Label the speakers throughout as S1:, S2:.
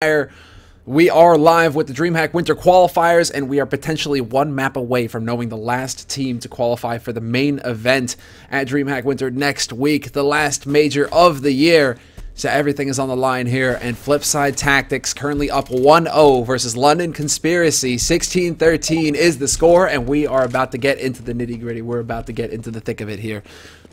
S1: We are live with the Dreamhack Winter Qualifiers, and we are potentially one map away from knowing the last team to qualify for the main event at Dreamhack Winter next week, the last major of the year. So everything is on the line here, and FLIPSIDE Tactics currently up 1-0 versus London Conspiracy. 16-13 is the score, and we are about to get into the nitty-gritty. We're about to get into the thick of it here.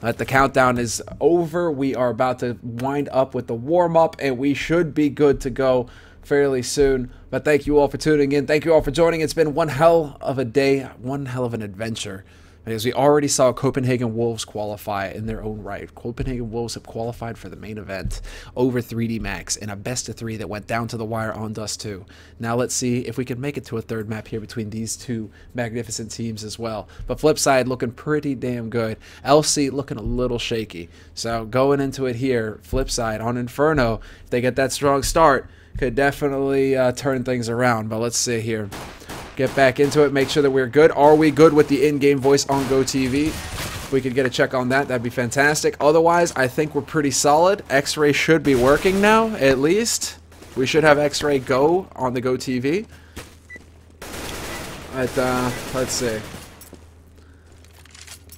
S1: The countdown is over. We are about to wind up with the warm-up, and we should be good to go fairly soon. But thank you all for tuning in. Thank you all for joining. It's been one hell of a day, one hell of an adventure, because we already saw Copenhagen Wolves qualify in their own right. Copenhagen Wolves have qualified for the main event over 3D Max in a best-of-3 that went down to the wire on Dust 2. Now let's see if we can make it to a third map here between these two magnificent teams as well. But FLIPSIDE looking pretty damn good. LC looking a little shaky. So going into it here, FLIPSIDE on Inferno, if they get that strong start, could definitely turn things around. But let's see here. Get back into it, make sure that we're good. Are we good with the in-game voice on GoTV? If we could get a check on that, that'd be fantastic. Otherwise, I think we're pretty solid. X-Ray should be working now, at least. We should have X-Ray go on the GoTV. Let's see.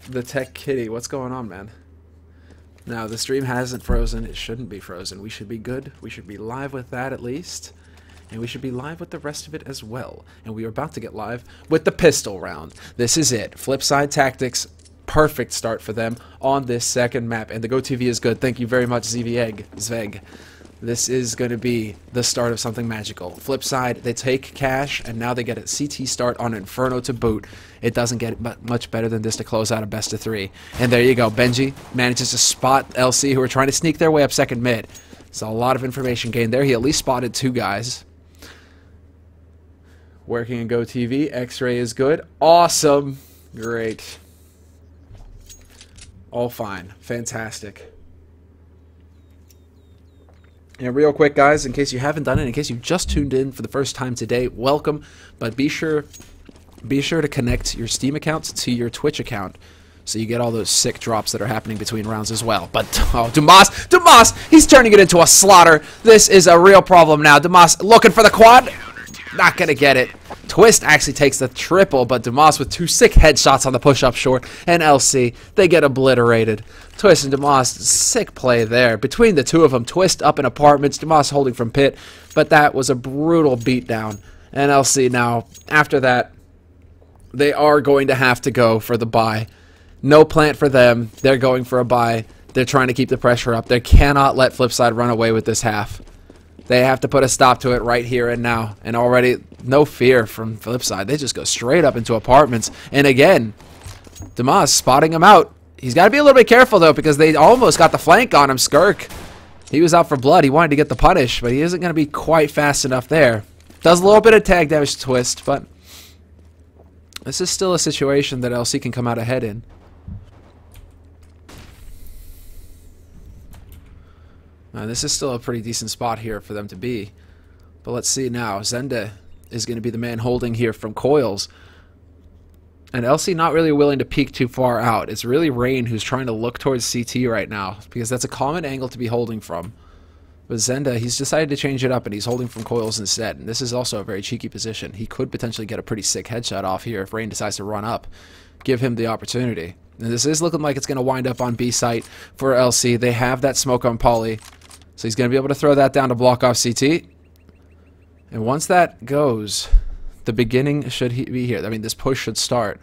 S1: The Tech Kitty, what's going on, man? Now, the stream hasn't frozen. It shouldn't be frozen. We should be good. We should be live with that, at least. And we should be live with the rest of it as well. And we are about to get live with the pistol round. This is it. FLIPSIDE Tactics, perfect start for them on this second map. And the GoTV is good. Thank you very much, Zveg. This is going to be the start of something magical. FLIPSIDE, they take cash, and now they get a CT start on Inferno to boot. It doesn't get much better than this to close out a best-of-3. And there you go. Benji manages to spot LC, who are trying to sneak their way up second mid. So a lot of information gained there. He at least spotted 2 guys. Working in GoTV. X-Ray is good. Awesome. Great. All fine. Fantastic. And real quick, guys, in case you haven't done it, in case you just tuned in for the first time today, welcome. But be sure to connect your Steam account to your Twitch account, so you get all those sick drops that are happening between rounds as well. But, oh, Dumas, he's turning it into a slaughter. This is a real problem now. Dumas looking for the quad. Not going to get it. Twist actually takes the triple, but Dumas with 2 sick headshots on the push-up short. And LC, they get obliterated. Twist and Dumas, sick play there. Between the two of them, Twist up in apartments, Dumas holding from pit. But that was a brutal beatdown. And LC now, after that, they are going to have to go for the buy. No plant for them. They're going for a buy. They're trying to keep the pressure up. They cannot let FLIPSIDE run away with this half. They have to put a stop to it right here and now. And already, no fear from FLIPSIDE. They just go straight up into apartments. And again, Dumas spotting him out. He's got to be a little bit careful, though, because they almost got the flank on him. Skirk, he was out for blood. He wanted to get the punish, but he isn't going to be quite fast enough there. Does a little bit of tag damage to Twist, but this is still a situation that LC can come out ahead in. This is still a pretty decent spot here for them to be. But let's see now. Zenda is going to be the man holding here from Coils. And LC not really willing to peek too far out. It's really Rain who's trying to look towards CT right now, because that's a common angle to be holding from. But Zenda, he's decided to change it up, and he's holding from Coils instead. And this is also a very cheeky position. He could potentially get a pretty sick headshot off here if Rain decides to run up. Give him the opportunity. And this is looking like it's going to wind up on B site for LC. They have that smoke on Poly. So he's going to be able to throw that down to block off CT. And once that goes, the beginning should be here. I mean, this push should start.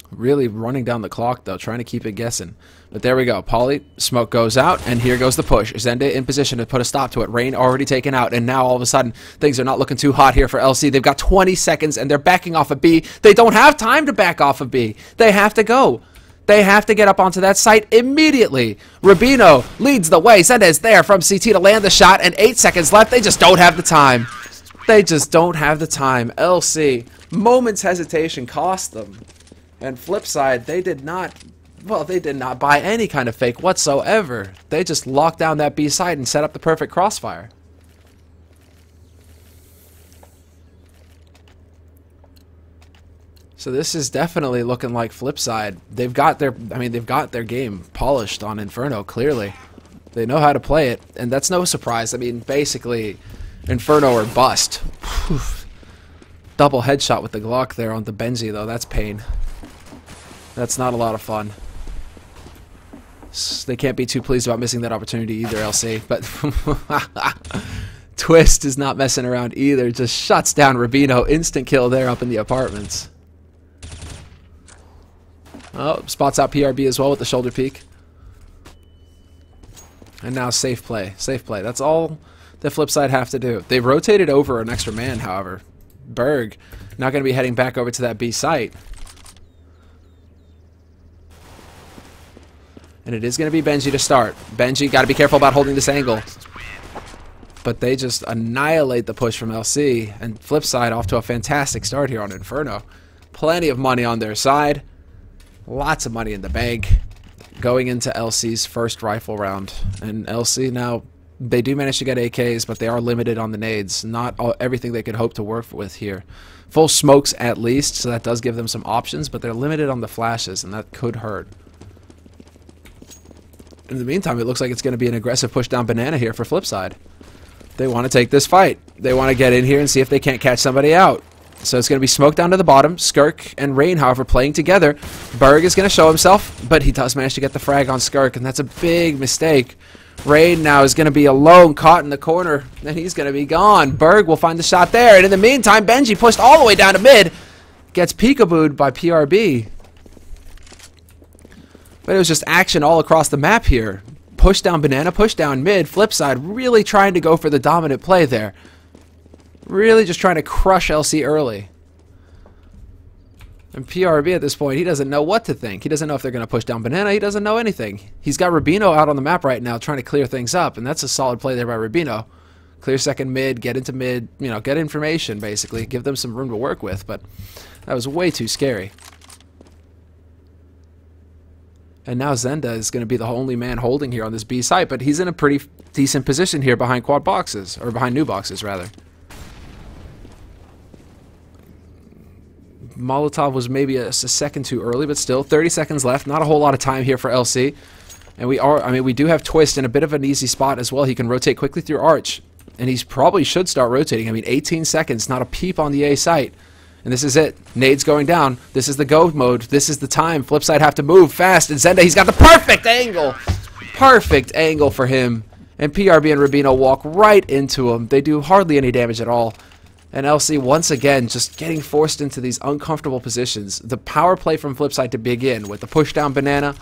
S1: Really running down the clock, though, trying to keep it guessing. But there we go. Poly, smoke goes out, and here goes the push. Zenda in position to put a stop to it. Rain already taken out, and now all of a sudden, things are not looking too hot here for LC. They've got 20 seconds, and they're backing off of B. They don't have time to back off of B. They have to go. They have to get up onto that site immediately. Rubino leads the way. Zenda is there from CT to land the shot, and 8 seconds left. They just don't have the time. They just don't have the time. LC, moments hesitation cost them. And FLIPSIDE, they did not buy any kind of fake whatsoever. They just locked down that B site and set up the perfect crossfire. So this is definitely looking like FLIPSIDE. They've got their game polished on Inferno, clearly. They know how to play it, and that's no surprise. I mean, basically, Inferno or bust. Double headshot with the Glock there on the Benji, though. That's pain. That's not a lot of fun. They can't be too pleased about missing that opportunity either, LC. But Twist is not messing around either. Just shuts down Rubino. Instant kill there up in the apartments. Oh, spots out PRB as well with the shoulder peek. And now safe play. Safe play. That's all the FLIPSIDE have to do. They've rotated over an extra man, however. Berg not going to be heading back over to that B site. And it is going to be Benji to start. Benji, got to be careful about holding this angle. But they just annihilate the push from LC. And FLIPSIDE off to a fantastic start here on Inferno. Plenty of money on their side. Lots of money in the bank. Going into LC's first rifle round. And LC now, they do manage to get AKs, but they are limited on the nades. Not everything they could hope to work with here. Full smokes at least, so that does give them some options, but they're limited on the flashes, and that could hurt. In the meantime, it looks like it's going to be an aggressive push down banana here for FLIPSIDE. They want to take this fight. They want to get in here and see if they can't catch somebody out. So it's going to be smoke down to the bottom. Skirk and Rain, however, playing together. Berg is going to show himself, but he does manage to get the frag on Skirk, and that's a big mistake. Rain now is going to be alone, caught in the corner, and he's going to be gone. Berg will find the shot there, and in the meantime, Benji pushed all the way down to mid. Gets peekabooed by PRB. But it was just action all across the map here. Push down banana, push down mid. FLIPSIDE really trying to go for the dominant play there. Really just trying to crush LC early. And PRB at this point, he doesn't know what to think. He doesn't know if they're going to push down banana. He doesn't know anything. He's got Rubino out on the map right now trying to clear things up, and that's a solid play there by Rubino. Clear second mid, get into mid, you know, get information basically, give them some room to work with, but that was way too scary. And now Zenda is going to be the only man holding here on this B site, but he's in a pretty decent position here behind quad boxes, or behind new boxes rather. Molotov was maybe a second too early, but still 30 seconds left. Not a whole lot of time here for LC. And we do have Twist in a bit of an easy spot as well. He can rotate quickly through Arch, and he probably should start rotating. I mean, 18 seconds, not a peep on the A site. And this is it. Nades going down. This is the go mode. This is the time. FLIPSIDE have to move fast. And Zenda, he's got the perfect angle. Perfect angle for him. And PRB and Rubino walk right into him. They do hardly any damage at all. And LC, once again, just getting forced into these uncomfortable positions. The power play from FLIPSIDE to begin with the push down banana.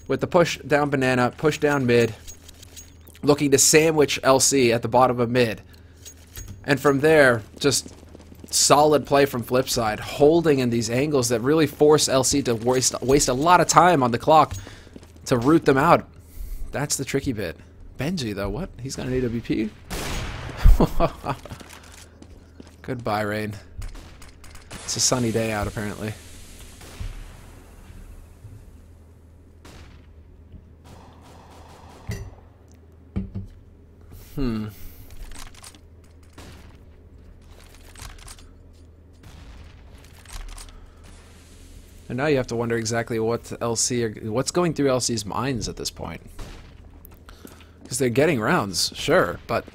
S1: Push down mid. Looking to sandwich LC at the bottom of mid. And from there, just solid play from FLIPSIDE, holding in these angles that really force LC to waste a lot of time on the clock to root them out. That's the tricky bit. Benji, though, what? He's got an AWP? Goodbye, Rain. It's a sunny day out, apparently. And now you have to wonder exactly what's going through LC's minds at this point. Because they're getting rounds, sure, but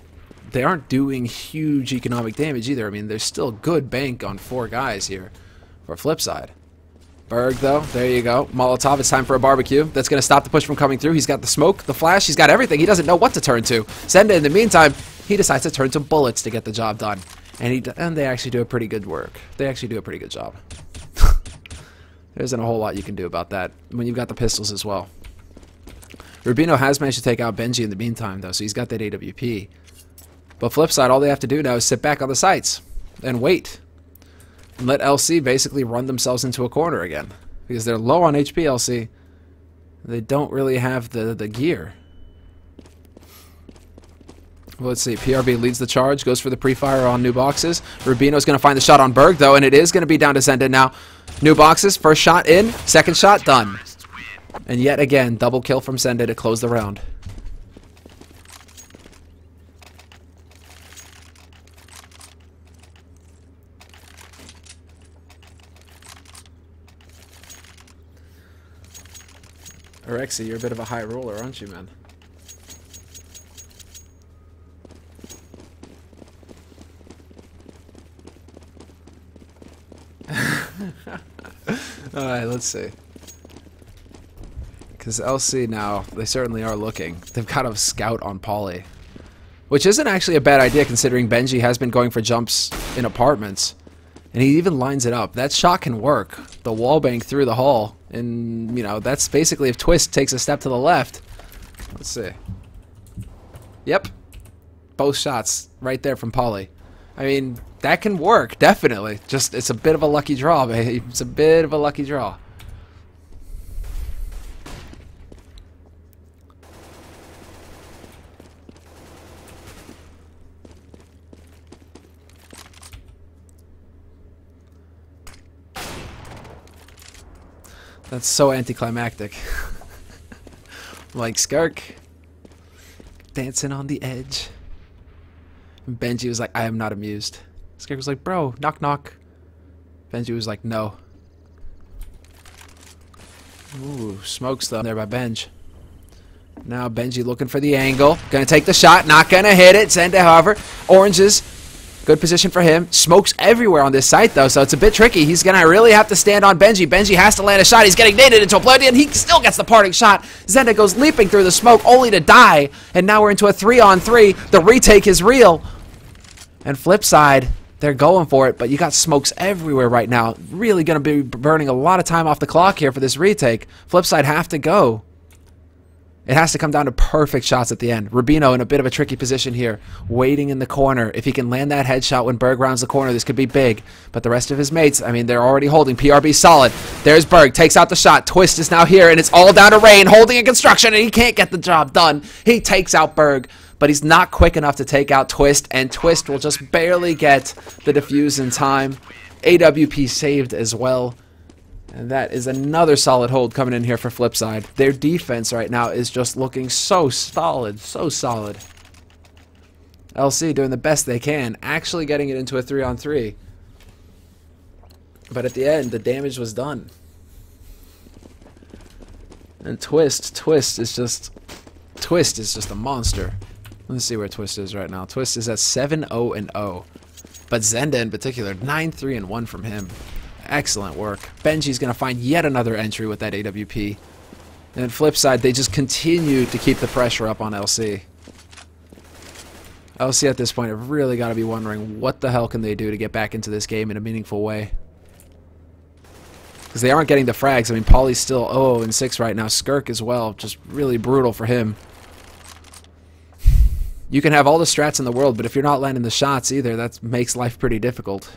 S1: they aren't doing huge economic damage either. I mean, there's still good bank on 4 guys here for FLIPSIDE. Berg, though, there you go. Molotov, it's time for a barbecue. That's going to stop the push from coming through. He's got the smoke, the flash, he's got everything. He doesn't know what to turn to. Zenda, in the meantime, he decides to turn to bullets to get the job done. And they actually do a pretty good work. They actually do a pretty good job. There isn't a whole lot you can do about that when you've got the pistols as well. Rubino has managed to take out Benji in the meantime, though, so he's got that AWP. But FLIPSIDE, all they have to do now is sit back on the sites and wait. And let LC basically run themselves into a corner again. Because they're low on HP, LC. They don't really have the gear. Well, let's see. PRB leads the charge, goes for the pre-fire on new boxes. Rubino's going to find the shot on Berg, though, and it is going to be down to Zenda now. New boxes, first shot in, second shot done. And yet again, double kill from Zenda to close the round. Orexy, you're a bit of a high roller, aren't you, man? Alright, let's see. Because LC now, they certainly are looking. They've got a scout on Polly. Which isn't actually a bad idea considering Benji has been going for jumps in apartments. And he even lines it up. That shot can work. The wallbang through the hall. And, you know, that's basically if Twist takes a step to the left. Let's see. Yep. Both shots right there from Polly. I mean, that can work, definitely. Just, it's a bit of a lucky draw, babe. It's a bit of a lucky draw. That's so anticlimactic. Like Skirk dancing on the edge. And Benji was like, I am not amused. Skirk was like, bro, knock knock. Benji was like, no. Ooh, smokes though there by Benj. Now Benji looking for the angle. Gonna take the shot, not gonna hit it. Send it, however. Oranges. Good position for him. Smokes everywhere on this site, though, so it's a bit tricky. He's going to really have to stand on Benji. Benji has to land a shot. He's getting naded into Oblivion. He still gets the parting shot. Zenda goes leaping through the smoke, only to die. And now we're into a 3-on-3. The retake is real. And FLIPSIDE, they're going for it, but you got smokes everywhere right now. Really going to be burning a lot of time off the clock here for this retake. FLIPSIDE have to go. It has to come down to perfect shots at the end. Rubino in a bit of a tricky position here, waiting in the corner. If he can land that headshot when Berg rounds the corner, this could be big. But the rest of his mates, I mean, they're already holding. PRB solid. There's Berg, takes out the shot. Twist is now here, and it's all down to Rain, holding in construction, and he can't get the job done. He takes out Berg, but he's not quick enough to take out Twist, and Twist will just barely get the defuse in time. AWP saved as well. And that is another solid hold coming in here for FLIPSIDE. Their defense right now is just looking so solid, so solid. LC doing the best they can, actually getting it into a 3-on-3. But at the end, the damage was done. And Twist is just a monster. Let's see where Twist is right now. Twist is at 7-0-0. But Zenda in particular, 9-3-1 from him. Excellent work. Benji's going to find yet another entry with that AWP. And FLIPSIDE, they just continue to keep the pressure up on LC. LC at this point have really got to be wondering what the hell can they do to get back into this game in a meaningful way. Because they aren't getting the frags. I mean, Pauly's still 0-6 right now. Skirk as well. Just really brutal for him. You can have all the strats in the world, but if you're not landing the shots either, that makes life pretty difficult.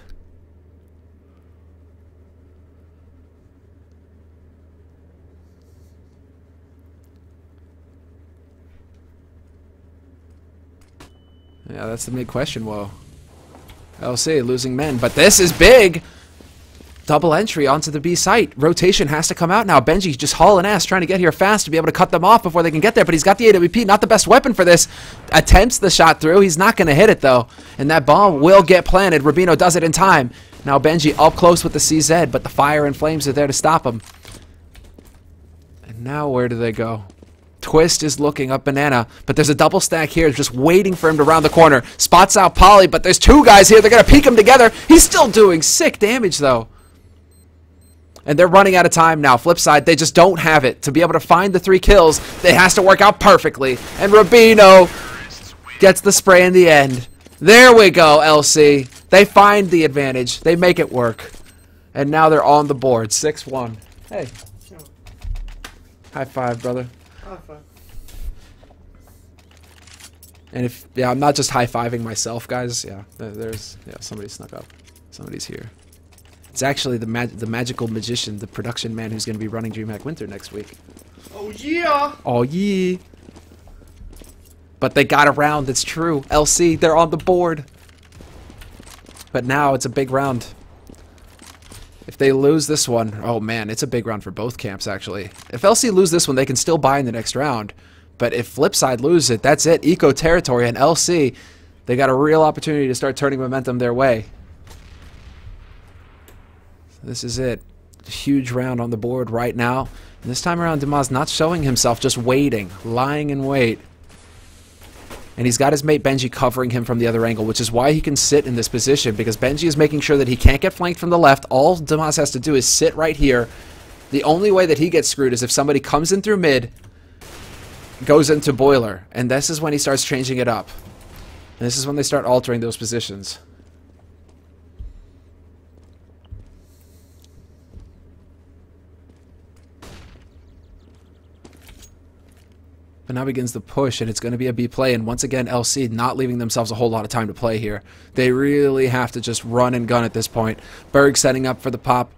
S1: Yeah, that's the big question, whoa. LC losing men, but this is big! Double entry onto the B site. Rotation has to come out now. Benji just hauling ass, trying to get here fast to be able to cut them off before they can get there, but he's got the AWP, not the best weapon for this. Attempts the shot through. He's not going to hit it, though. And that bomb will get planted. Rubino does it in time. Now Benji up close with the CZ, but the fire and flames are there to stop him. And now where do they go? Twist is looking up banana, but there's a double stack here just waiting for him to round the corner. Spots out Polly, but there's two guys here. They're going to peek him together. He's still doing sick damage, though. And they're running out of time now. FLIPSIDE, they just don't have it. To be able to find the 3 kills, it has to work out perfectly. And Rubino gets the spray in the end. There we go, LC. They find the advantage. They make it work. And now they're on the board. 6-1. Hey. High five, brother. High five. And if, yeah, I'm not just high-fiving myself, guys. Yeah, somebody snuck up. Somebody's here. It's actually the magical magician, the production man who's going to be running Dreamhack Winter next week.
S2: Oh, yeah!
S1: Oh, yeah! But they got a round, it's true. LC, they're on the board. But now it's a big round. If they lose this one, oh man, it's a big round for both camps, actually. If LC lose this one, they can still buy in the next round. But if FLIPSIDE lose it, that's it. Eco territory, and LC, they got a real opportunity to start turning momentum their way. This is it. Huge round on the board right now. And this time around, Dimas not showing himself, just waiting, lying in wait. And he's got his mate Benji covering him from the other angle, which is why he can sit in this position, because Benji is making sure that he can't get flanked from the left. All Damas has to do is sit right here. The only way that he gets screwed is if somebody comes in through mid, goes into boiler, and this is when he starts changing it up. And this is when they start altering those positions. But now begins the push, and it's going to be a B play. And once again, LC not leaving themselves a whole lot of time to play here. They really have to just run and gun at this point. Berg setting up for the pop.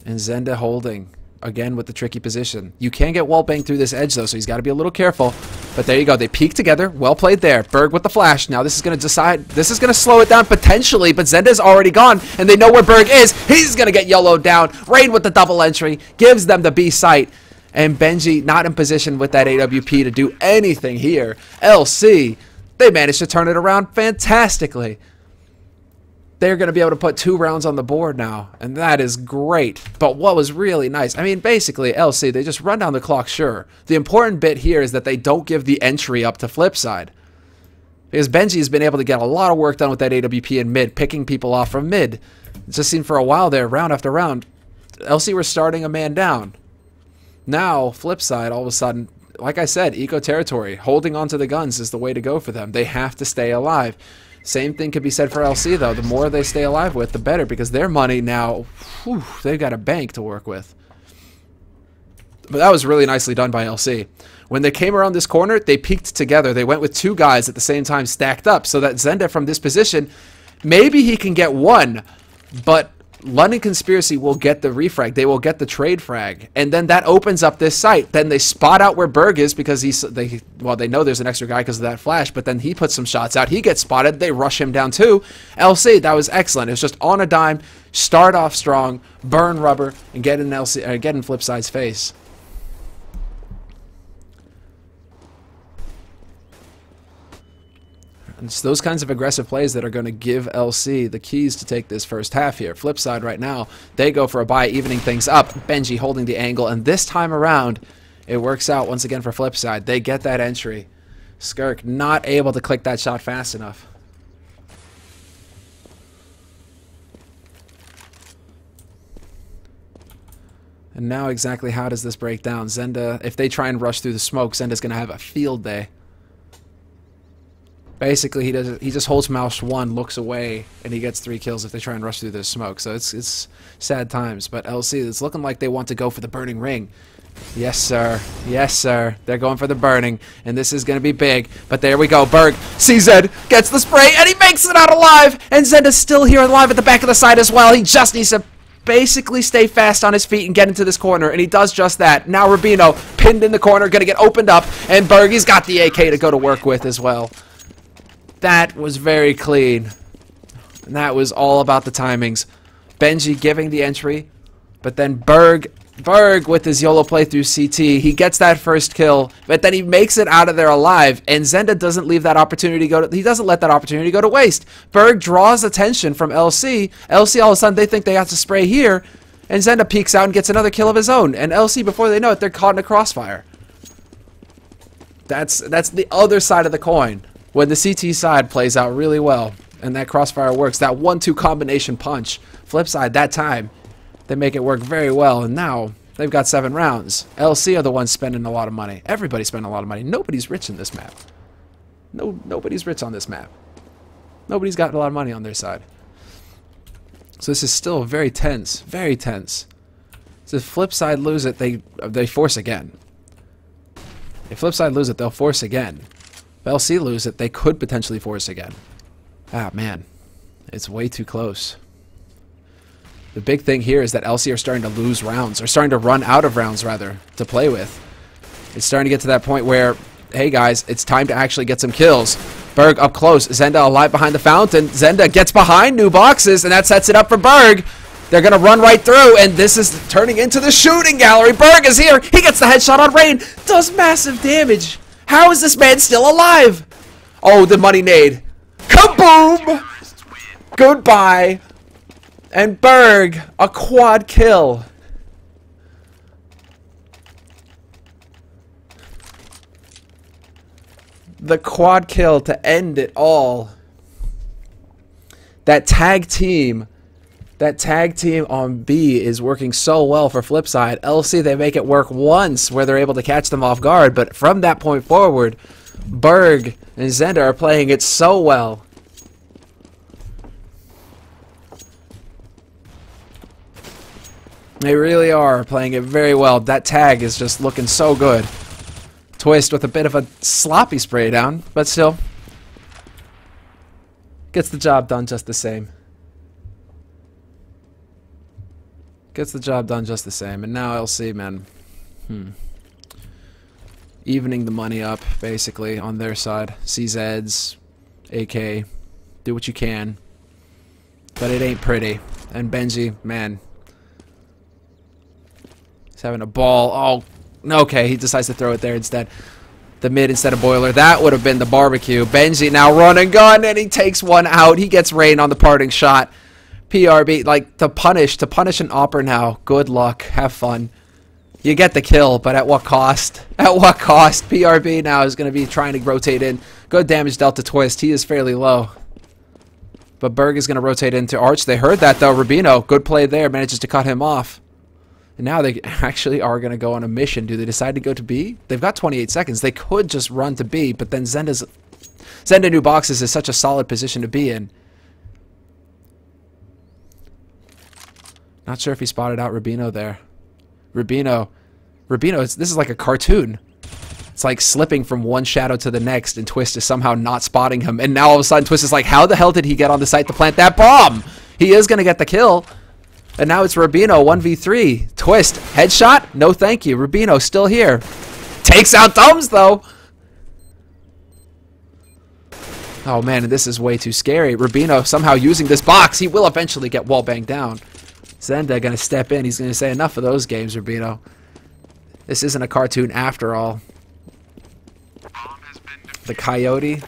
S1: And Zenda holding. Again with the tricky position. You can get wall banged through this edge, though, so he's got to be a little careful. But there you go. They peek together. Well played there. Berg with the flash. Now this is going to decide. This is going to slow it down potentially, but Zenda's already gone, and they know where Berg is. He's going to get yellowed down. Rain with the double entry. Gives them the B site. And Benji not in position with that AWP to do anything here. LC, they managed to turn it around fantastically. They're going to be able to put 2 rounds on the board now, and that is great. But what was really nice, I mean, basically, LC, they just run down the clock, sure. The important bit here is that they don't give the entry up to FLIPSIDE. Because Benji has been able to get a lot of work done with that AWP in mid, picking people off from mid. It just seemed for a while there, round after round, LC were starting a man down. Now, FLIPSIDE, all of a sudden, like I said, eco territory, holding onto the guns is the way to go for them. They have to stay alive. Same thing could be said for LC, though. The more they stay alive with, the better, because their money now, whew, they've got a bank to work with. But that was really nicely done by LC. When they came around this corner, they peeked together. They went with 2 guys at the same time stacked up, so that Zenda from this position, maybe he can get 1, but London Conspiracy will get the refrag. They will get the trade frag. And then that opens up this site. Then they spot out where Berg is because they know there's an extra guy because of that flash, but then he puts some shots out. He gets spotted. They rush him down too. LC, that was excellent. It was just on a dime, start off strong, burn rubber, and get in FLIPSIDE's face. It's those kinds of aggressive plays that are going to give LC the keys to take this first half here. FLIPSIDE right now, they go for a buy, evening things up. Benji holding the angle, and this time around, it works out once again for FLIPSIDE. They get that entry. Skirk not able to click that shot fast enough. And now exactly how does this break down? Zenda, if they try and rush through the smoke, Zenda's going to have a field day. Basically, he just holds mouse 1, looks away, and he gets 3 kills if they try and rush through this smoke. So it's sad times. But LC, it's looking like they want to go for the burning ring. Yes, sir. Yes, sir. They're going for the burning, and this is going to be big. But there we go. Berg, CZ, gets the spray, and he makes it out alive. And Zenda's still here alive at the back of the side as well. He just needs to basically stay fast on his feet and get into this corner, and he does just that. Now Rubino, pinned in the corner, going to get opened up, and Berg, he's got the AK to go to work with as well. That was very clean. And that was all about the timings. Benji giving the entry, but then Berg with his YOLO play through CT, he gets that first kill, but then he makes it out of there alive, and Zenda doesn't leave that opportunity he doesn't let that opportunity go to waste. Berg draws attention from LC. LC, all of a sudden, they think they have to spray here, and Zenda peeks out and gets another kill of his own, and LC, before they know it, they're caught in a crossfire. That's the other side of the coin. When the CT side plays out really well, and that crossfire works, that 1-2 combination punch, FLIPSIDE, that time, they make it work very well, and now they've got 7 rounds. LC are the ones spending a lot of money. Everybody's spending a lot of money. Nobody's rich in this map. Nobody's rich on this map. Nobody's got a lot of money on their side. So this is still very tense, very tense. So if FLIPSIDE lose it, they force again. If FLIPSIDE lose it, they'll force again. If LC lose it, they could potentially force again. Ah, man. It's way too close. The big thing here is that LC are starting to lose rounds, or starting to run out of rounds, rather, to play with. It's starting to get to that point where, hey guys, it's time to actually get some kills. Berg up close. Zenda alive behind the fountain. Zenda gets behind new boxes, and that sets it up for Berg. They're going to run right through, and this is turning into the shooting gallery. Berg is here. He gets the headshot on Rain. Does massive damage. How is this man still alive? Oh, the money nade. Kaboom! Goodbye. And Berg, a quad kill. The quad kill to end it all. That tag team on B is working so well for FLIPSIDE. LC, they make it work once where they're able to catch them off guard, but from that point forward, Berg and Zenda are playing it so well. They really are playing it very well. That tag is just looking so good. Twist with a bit of a sloppy spray down, but still gets the job done just the same. Gets the job done just the same. And now LC, man. Evening the money up, basically, on their side. CZs, AK, do what you can. But it ain't pretty. And Benji, man. He's having a ball. Oh, okay, he decides to throw it there instead. The mid instead of Boiler. That would have been the barbecue. Benji now run and gun, and he takes one out. He gets rain on the parting shot. PRB, like, to punish an Opper now. Good luck. Have fun. You get the kill, but at what cost? At what cost? PRB now is going to be trying to rotate in. Good damage dealt to Twist. He is fairly low. But Berg is going to rotate into Arch. They heard that, though. Rubino, good play there. Manages to cut him off. And now they actually are going to go on a mission. Do they decide to go to B? They've got 28 seconds. They could just run to B, but then Zenda New Boxes is such a solid position to be in. Not sure if he spotted out Rubino there. Rubino, this is like a cartoon. It's like slipping from one shadow to the next, and Twist is somehow not spotting him. And now all of a sudden, Twist is like, how the hell did he get on the site to plant that bomb? He is going to get the kill. And now it's Rubino, 1v3. Twist, headshot? No thank you. Rubino still here. Takes out Thumbs, though. Oh, man, this is way too scary. Rubino somehow using this box. He will eventually get wallbanged down. Zenda going to step in. He's going to say, enough of those games, Rubino. This isn't a cartoon after all. The Coyote.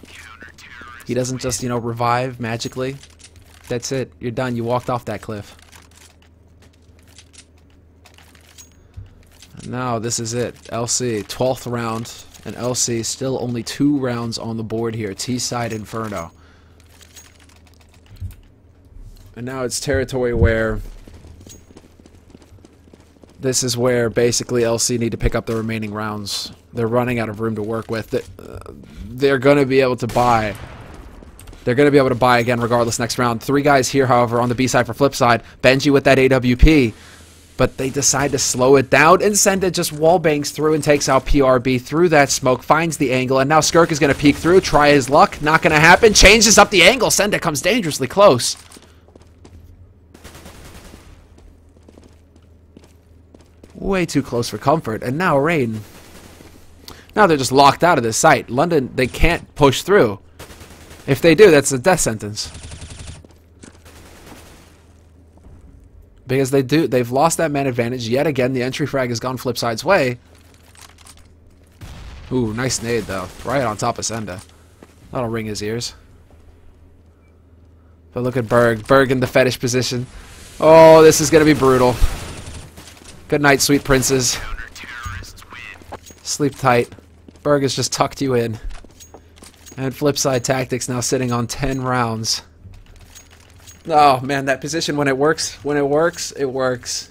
S1: He doesn't just, you know, revive magically. That's it. You're done. You walked off that cliff. Now this is it. LC, 12th round. And LC still only 2 rounds on the board here. T-side Inferno. And now it's territory where... This is where basically LC need to pick up the remaining rounds. They're running out of room to work with. They're going to be able to buy. They're going to be able to buy again regardless next round. 3 guys here, however, on the B side for FLIPSIDE. Benji with that AWP. But they decide to slow it down, and Zenda just wallbangs through and takes out PRB through that smoke, finds the angle, and now Skirk is going to peek through, try his luck. Not going to happen. Changes up the angle. Zenda comes dangerously close. Way too close for comfort. And now Rain. Now they're just locked out of this site. London, they can't push through. If they do, that's a death sentence. Because they've lost that man advantage yet again. The entry frag has gone FLIPSIDE's way. Ooh, nice nade though. Right on top of Zenda. That'll ring his ears. But look at Berg. Berg in the fetish position. Oh, this is going to be brutal. Good night, sweet princes. Sleep tight. Berg has just tucked you in. And FLIPSIDE Tactics now sitting on 10 rounds. Oh, man, that position, when it works, it works.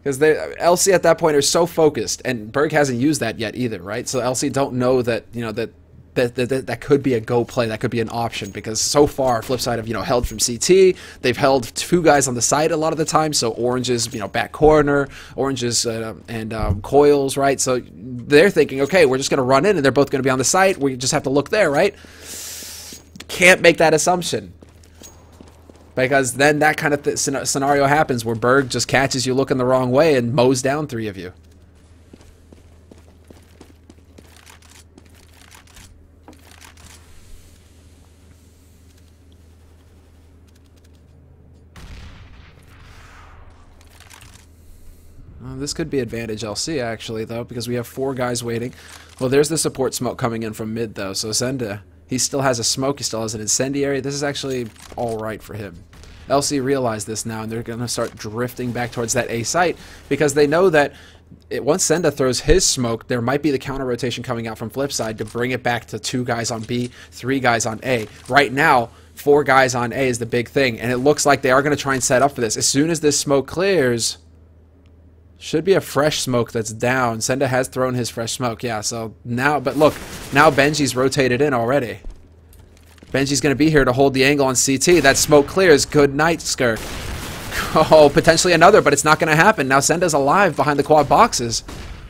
S1: Because LC at that point are so focused, and Berg hasn't used that yet either, right? So LC don't know that, you know, that could be a go play, that could be an option, because so far FLIPSIDE have, you know, held from CT. They've held 2 guys on the side a lot of the time, so Orange's, you know, back corner, Orange's and Coils, right? So they're thinking, okay, we're just going to run in, and they're both going to be on the site. We just have to look there, right? Can't make that assumption. Because then that kind of scenario happens where Berg just catches you looking the wrong way and mows down 3 of you. This could be advantage LC actually though, because we have 4 guys waiting. Well, there's the support smoke coming in from mid though, so Zenda, he still has a smoke, he still has an incendiary. This is actually alright for him. LC realized this now, and they're going to start drifting back towards that A site, because they know that Once Senda throws his smoke, there might be the counter rotation coming out from FLIPSIDE to bring it back to 2 guys on B, 3 guys on A. Right now, 4 guys on A is the big thing, and it looks like they are going to try and set up for this. As soon as this smoke clears, should be a fresh smoke that's down. Senda has thrown his fresh smoke, yeah, so now, but look, now Benji's rotated in already. Benji's going to be here to hold the angle on CT. That smoke clears. Good night, Skirk. Oh, potentially another, but it's not going to happen. Now Senda's alive behind the quad boxes.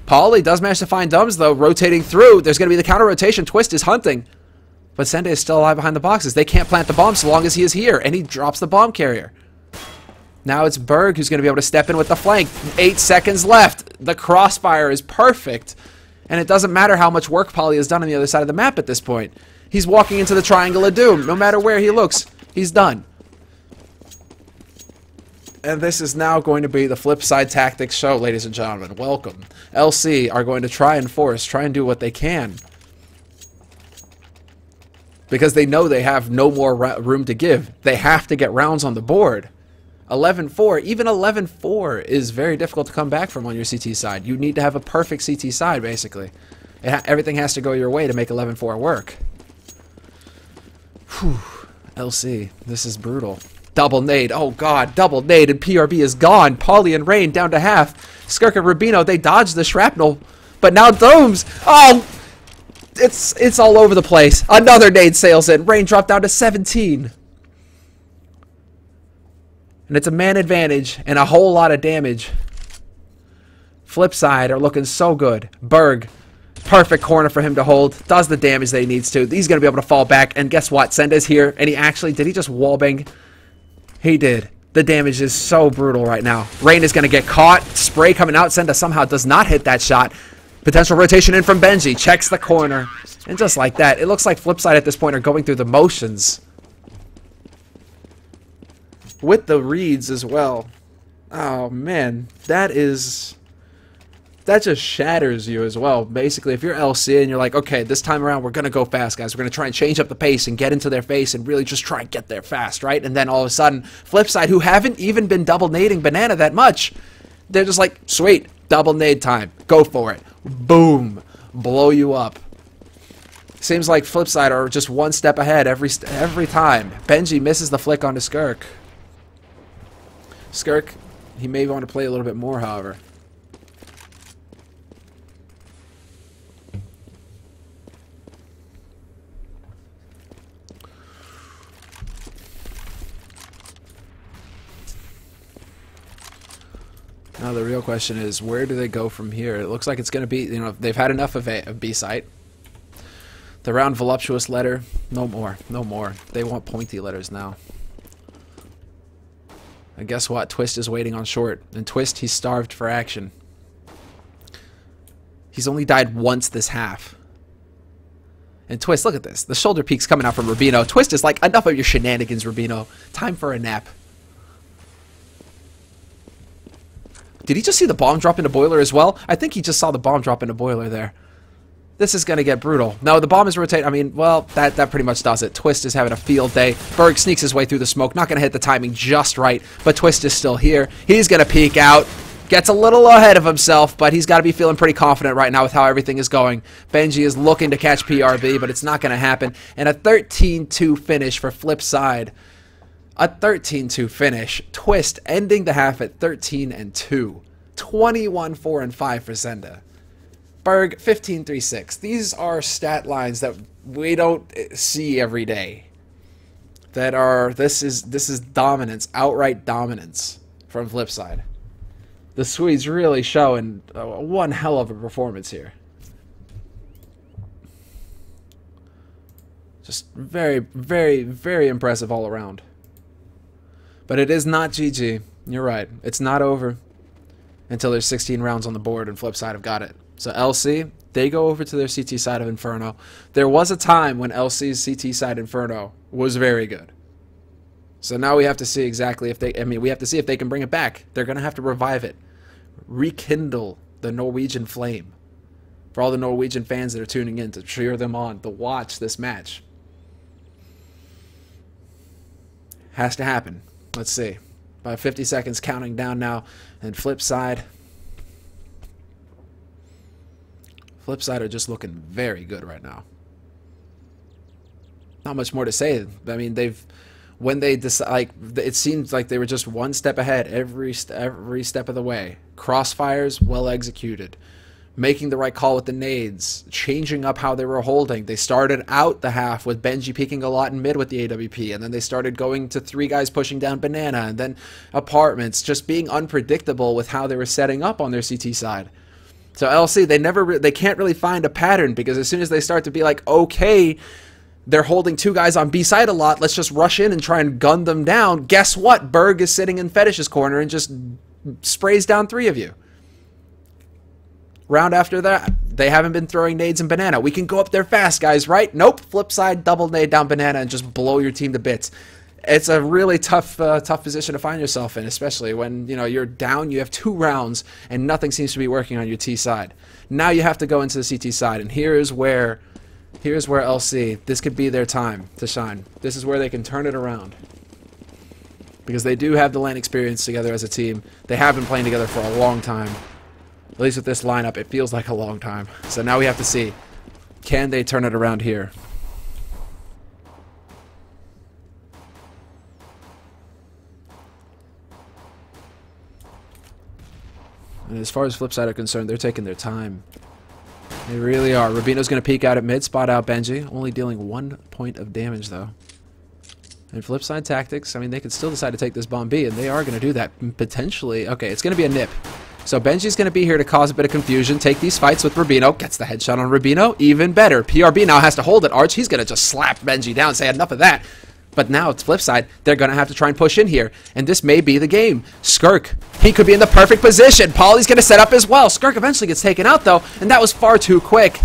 S1: Paulie does manage to find Dums, though, rotating through. There's going to be the counter rotation. Twist is hunting. But Senda is still alive behind the boxes. They can't plant the bomb so long as he is here, and he drops the bomb carrier. Now it's Berg who's going to be able to step in with the flank. 8 seconds left. The crossfire is perfect. And it doesn't matter how much work Paulie has done on the other side of the map at this point. He's walking into the Triangle of Doom. No matter where he looks, he's done. And this is now going to be the FLIPSIDE Tactics show, ladies and gentlemen. Welcome. LC are going to try and do what they can. Because they know they have no more room to give. They have to get rounds on the board. 11-4, even 11-4 is very difficult to come back from on your CT side. You need to have a perfect CT side, basically. Everything has to go your way to make 11-4 work. Whew. LC, this is brutal. Double nade. Oh, God. Double nade, and PRB is gone. Paulie and Rain down to half. Skirk and Rubino, they dodged the shrapnel. But now Domes. Oh, it's all over the place. Another nade sails in. Rain dropped down to 17. And it's a man advantage and a whole lot of damage. FLIPSIDE are looking so good. Berg. Perfect corner for him to hold. Does the damage that he needs to. He's going to be able to fall back. And guess what? Senda's here. And he actually... Did he just wallbang? He did. The damage is so brutal right now. Rain is going to get caught. Spray coming out. Senda somehow does not hit that shot. Potential rotation in from Benji. Checks the corner. And just like that, it looks like FLIPSIDE at this point are going through the motions. With the reads as well. Oh, man. That just shatters you as well. Basically, if you're LC and you're like, okay, this time around we're going to go fast, guys. We're going to try and change up the pace and get into their face and really just try and get there fast, right? And then all of a sudden, FLIPSIDE, who haven't even been double nading Banana that much, they're just like, sweet, double nade time. Go for it. Boom. Blow you up. Seems like FLIPSIDE are just one step ahead every time. Benji misses the flick onto Skirk. Skirk, he may want to play a little bit more, however. Now the real question is, where do they go from here? It looks like it's going to be, you know, they've had enough of B site. The round voluptuous letter, no more, no more. They want pointy letters now. And guess what? Twist is waiting on short. And Twist, he's starved for action. He's only died once this half. And Twist, look at this. The shoulder peek's coming out from Rubino. Twist is like, enough of your shenanigans, Rubino. Time for a nap. Did he just see the bomb drop into Boiler as well? I think he just saw the bomb drop into Boiler there. This is going to get brutal. No, the bomb is rotating. I mean, well, that pretty much does it. Twist is having a field day. Berg sneaks his way through the smoke. Not going to hit the timing just right, but Twist is still here. He's going to peek out. Gets a little ahead of himself, but he's got to be feeling pretty confident right now with how everything is going. Benji is looking to catch PRB, but it's not going to happen. And a 13-2 finish for FLIPSIDE. A 13-2 finish. Twist ending the half at 13-2. 21-4-5 for Senda. Berg 15-3-6. These are stat lines that we don't see every day. That are this is dominance, outright dominance from FLIPSIDE. The Swedes really showing one hell of a performance here. Just very, very, very impressive all around. But it is not GG. You're right. It's not over until there's 16 rounds on the board and FLIPSIDE have got it. So LC, they go over to their CT side of Inferno. There was a time when LC's CT side Inferno was very good. So now we have to see exactly if they, we have to see if they can bring it back. They're going to have to revive it. Rekindle the Norwegian flame. For all the Norwegian fans that are tuning in to cheer them on, to watch this match. Has to happen. Let's see. About 50 seconds counting down now. And FLIPSIDE. FLIPSIDE are just looking very good right now. Not much more to say. I mean, when they decide, like, it seems like they were just one step ahead every step of the way. Crossfires well executed, making the right call with the nades, changing up how they were holding. They started out the half with Benji peeking a lot in mid with the AWP, and then they started going to 3 guys pushing down Banana, and then apartments, just being unpredictable with how they were setting up on their CT side. So LC, they can't really find a pattern, because as soon as they start to be like, okay, they're holding 2 guys on B side a lot, let's just rush in and try and gun them down. Guess what? Berg is sitting in Fetish's corner and just sprays down 3 of you. Round after that, they haven't been throwing nades and Banana. We can go up there fast, guys, right? Nope. FLIPSIDE, double nade down Banana and just blow your team to bits. It's a really tough position to find yourself in, especially when, you know, you're down, you have 2 rounds, and nothing seems to be working on your T side. Now you have to go into the CT side, and here's where LC, this could be their time to shine. This is where they can turn it around, because they do have the LAN experience together as a team. They have been playing together for a long time. At least with this lineup, it feels like a long time. So now we have to see, can they turn it around here? And as far as FLIPSIDE are concerned, they're taking their time. They really are. Rubino's going to peek out at mid, spot out Benji, only dealing 1 point of damage though. And FLIPSIDE tactics, I mean, they could still decide to take this bomb B, and they are going to do that potentially. Okay, it's going to be a nip. So Benji's going to be here to cause a bit of confusion, take these fights with Rubino, gets the headshot on Rubino, even better. PRB now has to hold it, Arch. He's going to just slap Benji down, say enough of that. But now it's FLIPSIDE. They're going to have to try and push in here, and this may be the game. Skirk, he could be in the perfect position. Polly's going to set up as well. Skirk eventually gets taken out, though, and that was far too quick.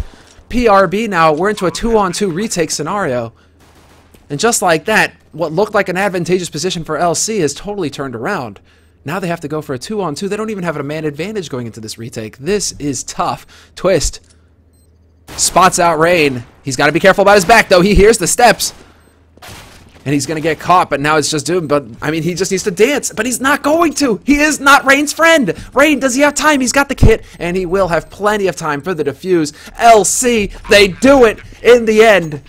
S1: PRB now, we're into a 2-on-2 retake scenario. And just like that, what looked like an advantageous position for LC has totally turned around. Now they have to go for a 2-on-2. They don't even have a man advantage going into this retake. This is tough. Twist spots out Rain. He's got to be careful about his back, though. He hears the steps. And he's going to get caught, but now it's just Doom. But, I mean, he just needs to dance. But he's not going to. He is not Rain's friend. Rain, does he have time? He's got the kit, and he will have plenty of time for the defuse. LC, they do it in the end.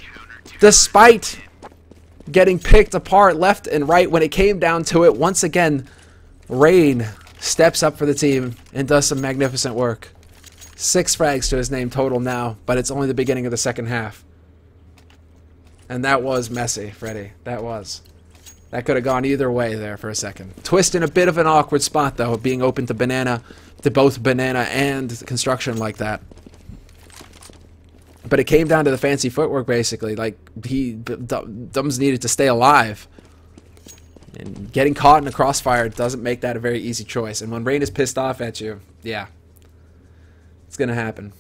S1: Despite getting picked apart left and right when it came down to it, once again, Rain steps up for the team and does some magnificent work. 6 frags to his name total now, but it's only the beginning of the second half. And that was messy, Freddy. That was. That could have gone either way there for a second. Twist in a bit of an awkward spot, though, being open to Banana, to both Banana and Construction like that. But it came down to the fancy footwork, basically. Like, Dums needed to stay alive. And getting caught in a crossfire doesn't make that a very easy choice. And when Rain is pissed off at you, yeah, it's going to happen.